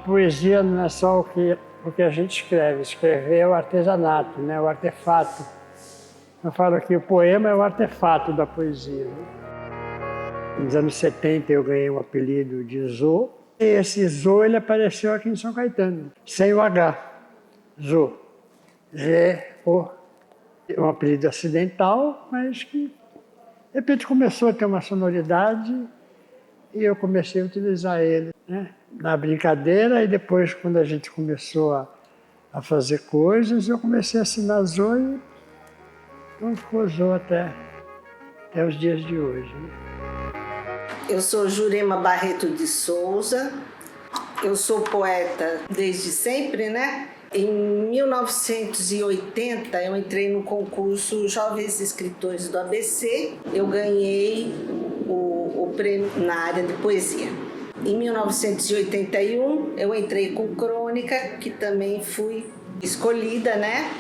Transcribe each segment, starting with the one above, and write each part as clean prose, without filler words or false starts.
poesia não é só o que a gente escreve. Escrever é o artesanato, né? O artefato. Eu falo que o poema é o artefato da poesia, né? Nos anos 70 eu ganhei o apelido de Zô. E esse Zô ele apareceu aqui em São Caetano, sem o H. Zô. Z-O. É um apelido acidental, mas que de repente começou a ter uma sonoridade e eu comecei a utilizar ele, né? Na brincadeira, e depois quando a gente começou a fazer coisas, eu comecei a assinar Zô e então ficou Zô até os dias de hoje, né? Eu sou Jurema Barreto de Souza, eu sou poeta desde sempre, né? Em 1980 eu entrei no concurso Jovens Escritores do ABC, eu ganhei o prêmio na área de poesia. Em 1981 eu entrei com crônica, que também fui escolhida, né?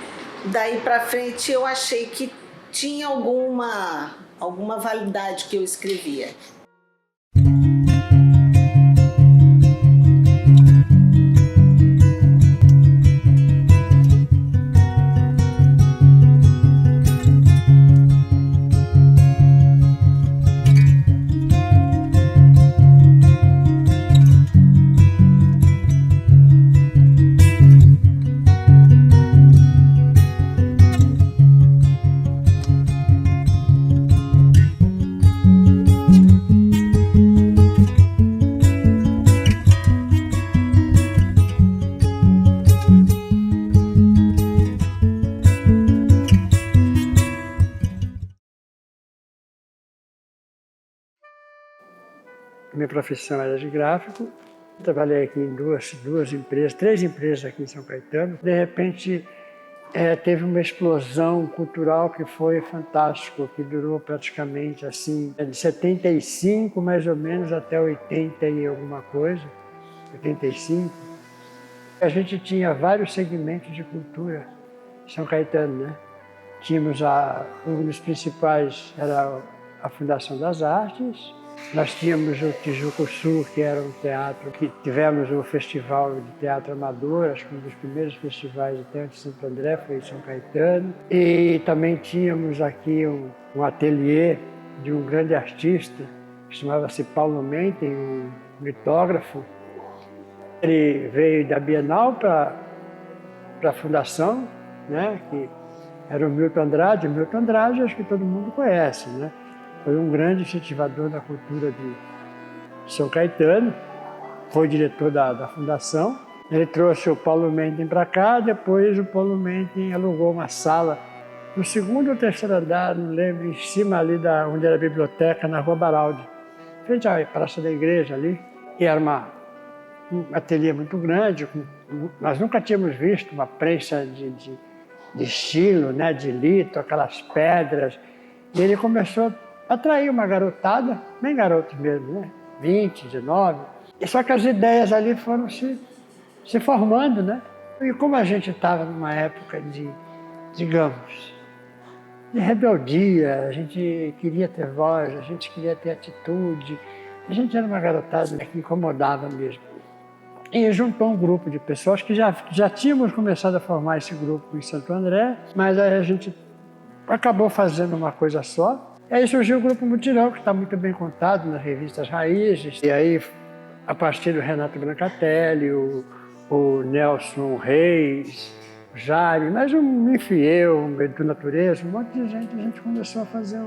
Daí para frente eu achei que tinha alguma validade que eu escrevia. Minha profissão era de gráfico. Trabalhei aqui em duas empresas, 3 empresas aqui em São Caetano. De repente, teve uma explosão cultural que foi fantástico, que durou praticamente assim, de 75 mais ou menos até 80 e alguma coisa, 85. A gente tinha vários segmentos de cultura em São Caetano, né? Tínhamos um dos principais era a Fundação das Artes. Nós tínhamos o Tijuco Sul, que era um teatro, que tivemos o Festival de Teatro Amador, acho que um dos primeiros festivais de teatro de Santo André foi em São Caetano. E também tínhamos aqui um ateliê de um grande artista, que chamava-se Paulo Menten, um litógrafo. Ele veio da Bienal para a Fundação, né, que era o Milton Andrade. O Milton Andrade acho que todo mundo conhece, né? Foi um grande incentivador da cultura de São Caetano, foi diretor da fundação. Ele trouxe o Paulo Menten para cá, depois o Paulo Menten alugou uma sala no 2º ou 3º andar, não lembro, em cima ali onde era a biblioteca, na Rua Baraldi, frente à Praça da Igreja ali. E era um ateliê muito grande, nós nunca tínhamos visto uma prensa de estilo, né, de lito, aquelas pedras. E ele começou a atrair uma garotada, bem garotos mesmo, né? 20, 19. E só que as ideias ali foram se formando, né? E como a gente estava numa época digamos, de rebeldia, a gente queria ter voz, a gente queria ter atitude, a gente era uma garotada que incomodava mesmo. E juntou um grupo de pessoas que já tínhamos começado a formar esse grupo em Santo André, mas aí a gente acabou fazendo uma coisa só. E aí surgiu o Grupo Mutirão, que está muito bem contado nas revistas Raízes. E aí, a partir do Renato Brancatelli, o Nelson Reis, o Jaime, mas enfim, eu, o Edu Natureza, um monte de gente, a gente começou a fazer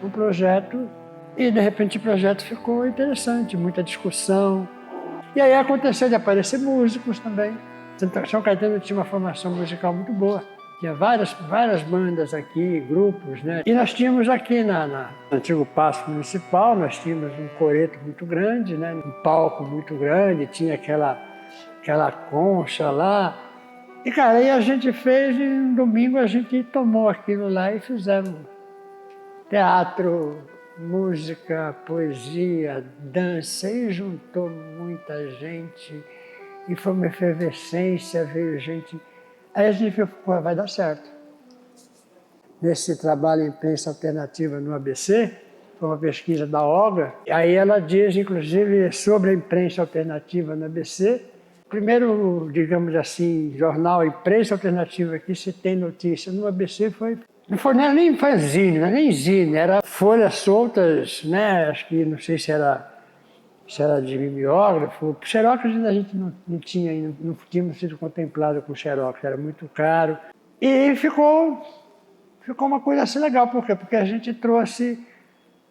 um projeto. E de repente o projeto ficou interessante, muita discussão. E aí aconteceu de aparecer músicos também. São Caetano tinha uma formação musical muito boa. Tinha várias bandas aqui, grupos, né? E nós tínhamos aqui no antigo Paço Municipal, nós tínhamos um coreto muito grande, né? Um palco muito grande, tinha aquela concha lá. E, cara, aí a gente fez, e no domingo a gente tomou aquilo lá e fizemos teatro, música, poesia, dança, e juntou muita gente. E foi uma efervescência, veio gente. Aí a gente viu, pô, vai dar certo. Nesse trabalho em imprensa alternativa no ABC, foi uma pesquisa da Olga, e aí ela diz, inclusive, sobre a imprensa alternativa no ABC, Primeiro, digamos assim, jornal, imprensa alternativa que se tem notícia no ABC não foi nem fanzine, nem zine, era folhas soltas, né? Acho que não sei se era de mimeógrafo. Xerox ainda a gente não tinha ainda, não tínhamos sido contemplado com xerox, era muito caro. E ficou uma coisa assim legal, por quê? Porque a gente trouxe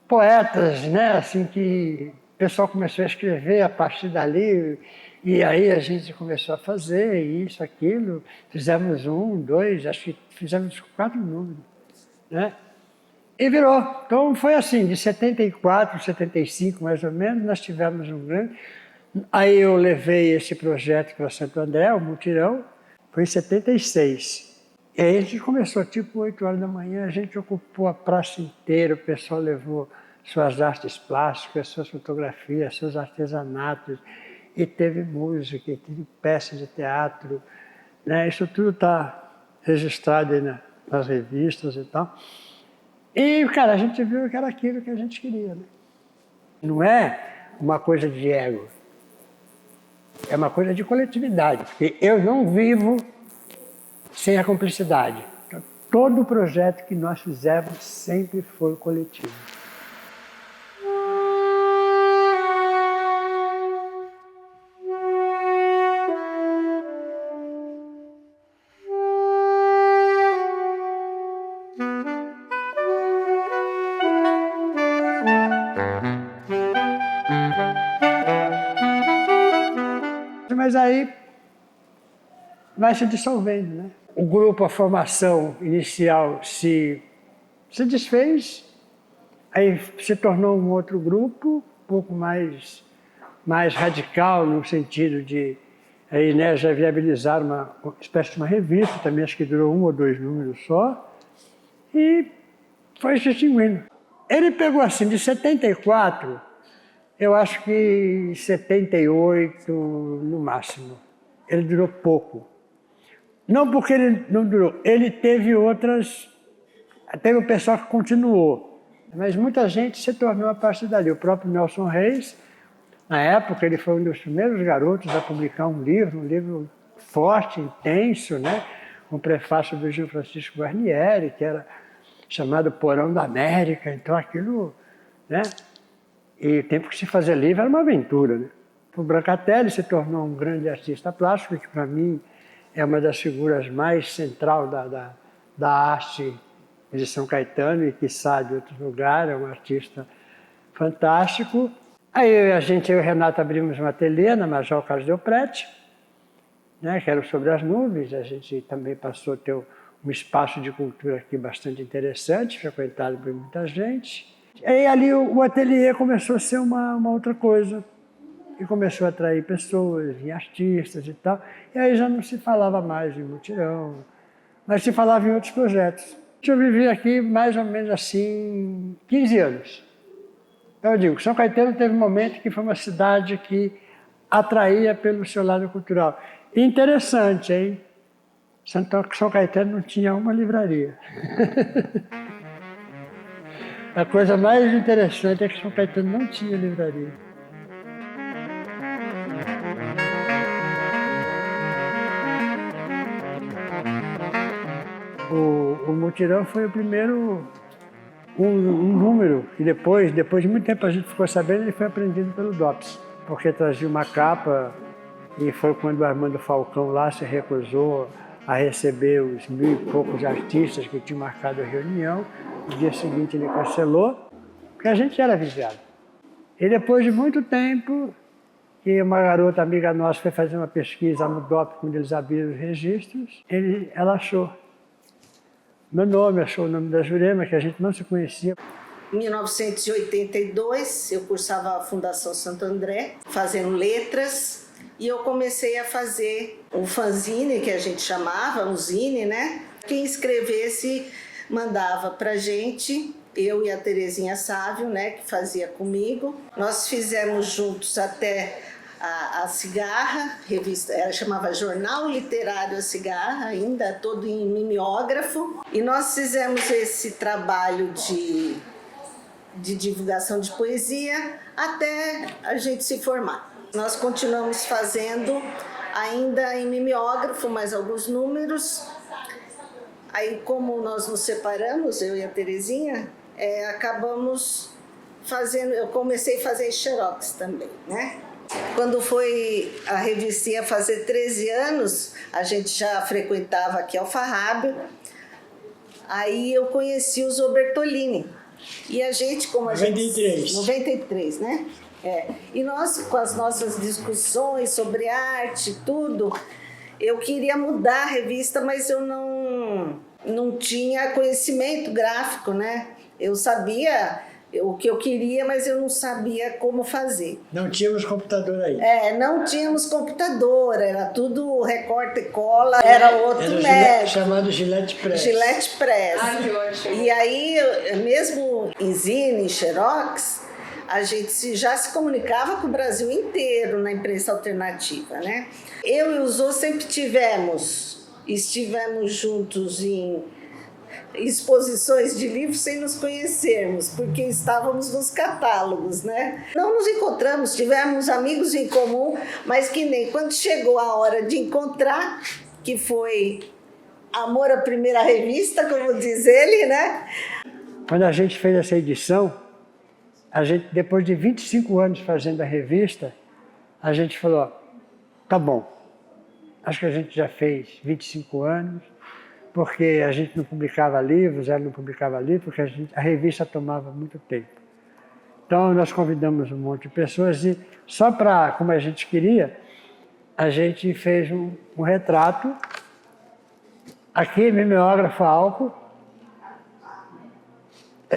poetas, né? Assim que o pessoal começou a escrever a partir dali, e aí a gente começou a fazer isso, aquilo. Fizemos 1, 2, acho que fizemos 4 números, né? E virou. Então foi assim, de 74, 75 mais ou menos, nós tivemos um grande... Aí eu levei esse projeto para Santo André, o Mutirão, foi em 76. E aí a gente começou, tipo 8 horas da manhã, a gente ocupou a praça inteira, o pessoal levou suas artes plásticas, suas fotografias, seus artesanatos, e teve música, e teve peças de teatro, né? Isso tudo está registrado aí nas revistas e tal. E, cara, a gente viu que era aquilo que a gente queria, né? Não é uma coisa de ego, é uma coisa de coletividade, porque eu não vivo sem a cumplicidade. Então, todo o projeto que nós fizemos sempre foi coletivo. Mas aí vai se dissolvendo, né? O grupo, a formação inicial se desfez, aí se tornou um outro grupo, um pouco mais radical, no sentido de aí, né, já viabilizar uma espécie de uma revista, também acho que durou 1 ou 2 números só, e foi se extinguindo. Ele pegou assim, de 74, eu acho que 78 no máximo. Ele durou pouco. Não porque ele não durou, ele teve outras, teve o pessoal que continuou, mas muita gente se tornou a partir dali. O próprio Nelson Reis, na época, ele foi um dos primeiros garotos a publicar um livro forte, intenso, né? Um prefácio do Gil Francisco Guarnieri, que era chamado Porão da América, então aquilo, né? E o tempo que se fazia livro era uma aventura, né? O Brancatelli se tornou um grande artista plástico, que para mim é uma das figuras mais central da arte de São Caetano e quiçá de outros lugares, é um artista fantástico. Aí eu e o Renato abrimos um ateliê na Major Carlos Del Prete, né, que era sobre as nuvens. A gente também passou a ter um espaço de cultura aqui bastante interessante, frequentado por muita gente. E aí ali o ateliê começou a ser uma outra coisa, e começou a atrair pessoas, e artistas e tal. E aí já não se falava mais em mutirão, mas se falava em outros projetos. Eu vivi aqui mais ou menos assim 15 anos. Então eu digo, São Caetano teve um momento que foi uma cidade que atraía pelo seu lado cultural. E interessante, hein? São Caetano não tinha uma livraria. A coisa mais interessante é que São Caetano não tinha livraria. O Mutirão foi o primeiro um número que depois de muito tempo a gente ficou sabendo, ele foi apreendido pelo DOPS, porque trazia uma capa e foi quando o Armando Falcão lá se recusou a receber os 1000 e poucos artistas que tinham marcado a reunião. No dia seguinte ele cancelou, porque a gente era vigiado. E depois de muito tempo, que uma garota amiga nossa foi fazer uma pesquisa no DOPS, quando eles abriram os registros, ela achou meu nome, achou o nome da Jurema, que a gente não se conhecia. Em 1982, eu cursava a Fundação Santo André, fazendo letras, e eu comecei a fazer um fanzine, que a gente chamava, um zine, né? Quem escrevesse mandava pra gente, eu e a Terezinha Sávio, né, que fazia comigo. Nós fizemos juntos até a Cigarra, revista, ela chamava Jornal Literário A Cigarra, ainda todo em mimeógrafo. E nós fizemos esse trabalho de divulgação de poesia até a gente se formar. Nós continuamos fazendo ainda em mimeógrafo, mais alguns números. Aí, como nós nos separamos, eu e a Terezinha, acabamos fazendo, eu comecei a fazer xerox também, né? Quando foi a revista ia fazer 13 anos, a gente já frequentava aqui Alfarrábio, aí eu conheci o Zô Bertolini. E a gente, como a 93. gente... 93, né? E nós, com as nossas discussões sobre arte e tudo, eu queria mudar a revista, mas eu não tinha conhecimento gráfico, né? Eu sabia o que eu queria, mas eu não sabia como fazer. Não tínhamos computador aí. Não tínhamos computador, era tudo recorte e cola, era outro método. Chamado Gillette Press. Gillette Press. Ah, que ótimo. E aí, mesmo em zine, em xerox, a gente já se comunicava com o Brasil inteiro na imprensa alternativa, né? Eu e o Zô sempre estivemos juntos em exposições de livros sem nos conhecermos, porque estávamos nos catálogos, né? Não nos encontramos, tivemos amigos em comum, mas que nem quando chegou a hora de encontrar, que foi amor à primeira revista, como diz ele, né? Quando a gente fez essa edição, depois de 25 anos fazendo a revista, a gente falou, tá bom, acho que a gente já fez 25 anos, porque a gente não publicava livros, ela não publicava livros, porque a revista tomava muito tempo. Então, nós convidamos um monte de pessoas e, só para, como a gente queria, a gente fez um retrato, aqui, mimeógrafo a álcool.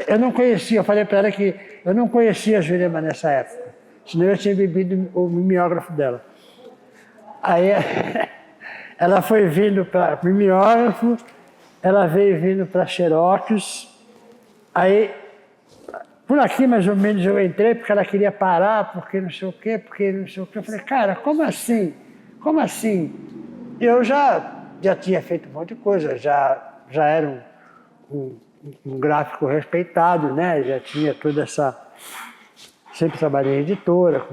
Eu não conhecia, eu falei para ela que eu não conhecia a Jurema nessa época, senão eu tinha bebido o mimeógrafo dela. Aí ela foi vindo para mimeógrafo, ela veio vindo para xerox, aí por aqui mais ou menos eu entrei porque ela queria parar, porque não sei o quê, porque não sei o quê. Eu falei, cara, como assim? Como assim? Eu já tinha feito um monte de coisa, já era um gráfico respeitado, né? Já tinha toda essa... Sempre trabalhei em editora.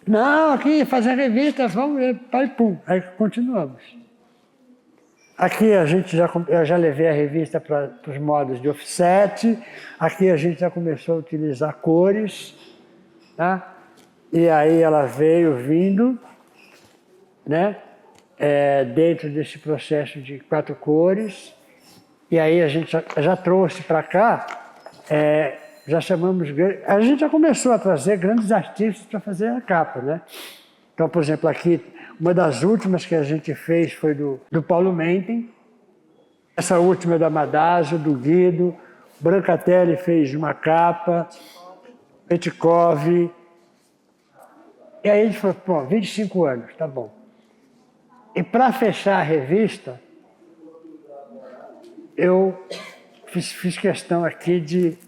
Não, aqui fazer revista, vamos ver, pai, pum. Aí continuamos. Aqui eu já levei a revista para os modos de offset. Aqui a gente já começou a utilizar cores, tá? E aí ela veio vindo, né? Dentro desse processo de 4 cores. E aí a gente já trouxe para cá, já chamamos... A gente já começou a trazer grandes artistas para fazer a capa, né? Então, por exemplo, aqui, uma das últimas que a gente fez foi do Paulo Menten. Essa última é da Madásio, do Guido. Brancatelli fez uma capa. Petkov. E aí a gente falou, pô, 25 anos, tá bom. E para fechar a revista, eu fiz questão aqui de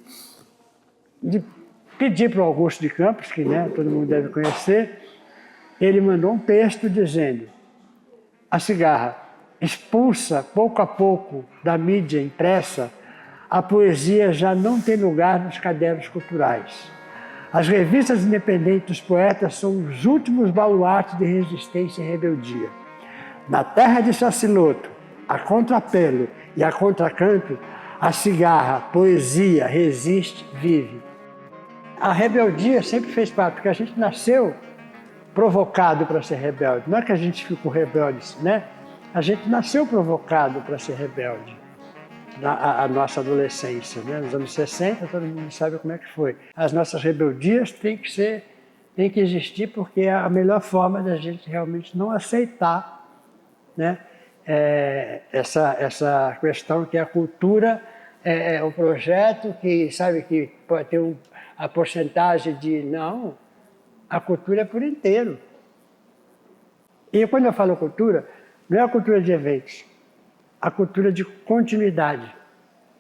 pedir para o Augusto de Campos, que, né, todo mundo deve conhecer, ele mandou um texto dizendo: a cigarra expulsa pouco a pouco da mídia impressa, a poesia já não tem lugar nos cadernos culturais. As revistas independentes dos poetas são os últimos baluartes de resistência e rebeldia. Na terra de Saciloto, a contrapelo e a contracanto, a cigarra, poesia, resiste, vive. A rebeldia sempre fez parte, porque a gente nasceu provocado para ser rebelde. Não é que a gente ficou rebelde, né? A gente nasceu provocado para ser rebelde. A nossa adolescência, né? Nos anos 60, todo mundo sabe como é que foi. As nossas rebeldias têm que existir, porque é a melhor forma da gente realmente não aceitar, né? Essa questão que a cultura é um projeto que, sabe, que pode ter a porcentagem de... Não, a cultura é por inteiro. E quando eu falo cultura, não é a cultura de eventos, a cultura de continuidade.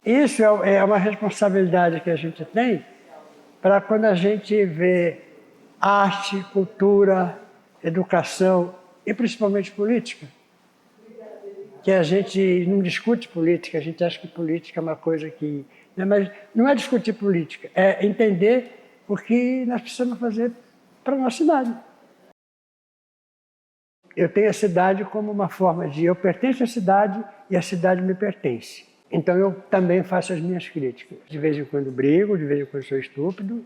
Isso é uma responsabilidade que a gente tem para quando a gente vê arte, cultura, educação e principalmente política, que a gente não discute política, a gente acha que política é uma coisa que... Mas não é discutir política, é entender o que nós precisamos fazer para a nossa cidade. Eu tenho a cidade como uma forma de eu pertenço à cidade e a cidade me pertence. Então eu também faço as minhas críticas. De vez em quando brigo, de vez em quando sou estúpido,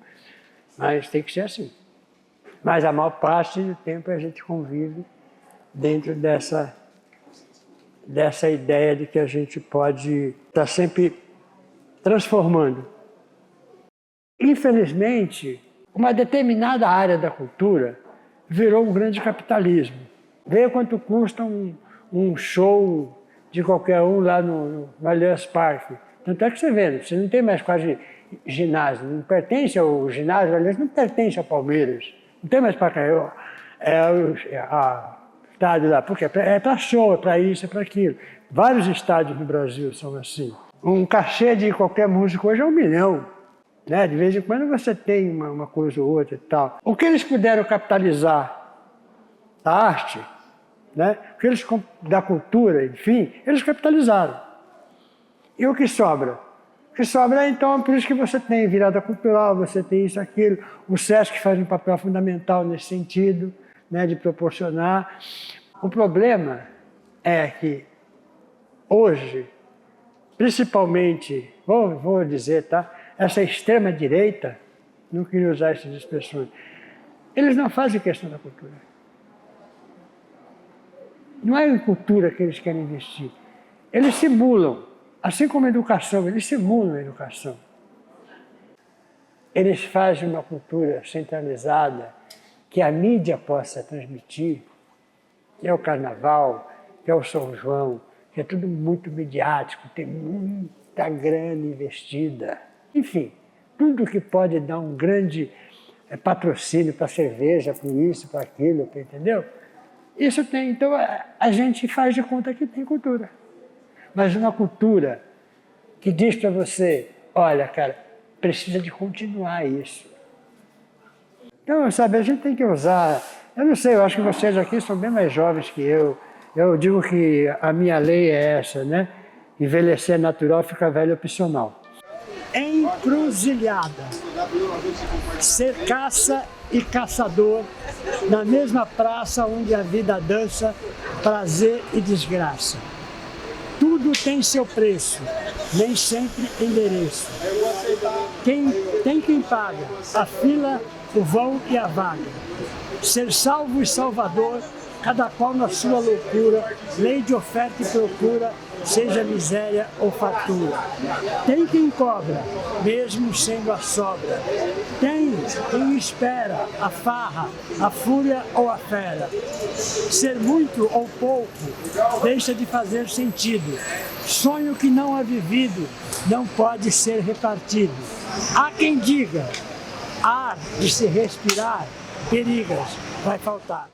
mas tem que ser assim. Mas a maior parte do tempo a gente convive dentro dessa ideia de que a gente pode estar sempre transformando. Infelizmente, uma determinada área da cultura virou um grande capitalismo. Veja quanto custa um show de qualquer um lá no Allianz Parque. Tanto é que você não tem mais quase ginásio, não pertence ao ginásio, aliás, não pertence ao Palmeiras. Não tem mais Pacaembu, a estádio lá, porque é para show, é para isso, é para aquilo. Vários estádios no Brasil são assim. Um cachê de qualquer músico hoje é 1 milhão. Né? De vez em quando você tem uma coisa ou outra e tal. O que eles puderam capitalizar da arte, né? O que eles, da cultura, enfim, eles capitalizaram. E o que sobra? O que sobra é, então, por isso que você tem virada cultural, você tem isso, aquilo. O SESC faz um papel fundamental nesse sentido, né, de proporcionar. O problema é que hoje, principalmente, vou dizer, tá? Essa extrema-direita, não queria usar essas expressões, eles não fazem questão da cultura. Não é em cultura que eles querem investir. Eles simulam, assim como a educação, eles simulam a educação. Eles fazem uma cultura centralizada que a mídia possa transmitir, que é o carnaval, que é o São João, que é tudo muito midiático, tem muita grana investida. Enfim, tudo que pode dar um grande patrocínio para cerveja, para isso, para aquilo, entendeu? Isso tem, então a gente faz de conta que tem cultura. Mas uma cultura que diz para você, olha, cara, precisa de continuar isso. Então, sabe, a gente tem que usar, eu não sei, eu acho que vocês aqui são bem mais jovens que eu. Eu digo que a minha lei é essa, né? Envelhecer é natural, ficar velho é opcional. Encruzilhada. Ser caça e caçador na mesma praça onde a vida dança, prazer e desgraça. Tudo tem seu preço, nem sempre endereço. Tem quem paga, a fila, o vão e a vaga. Ser salvo e salvador, cada qual na sua loucura, lei de oferta e procura, seja miséria ou fartura. Tem quem cobra, mesmo sendo a sobra. Tem quem espera, a farra, a fúria ou a fera. Ser muito ou pouco deixa de fazer sentido. Sonho que não é vivido não pode ser repartido. Há quem diga, ar de se respirar, perigas vai faltar.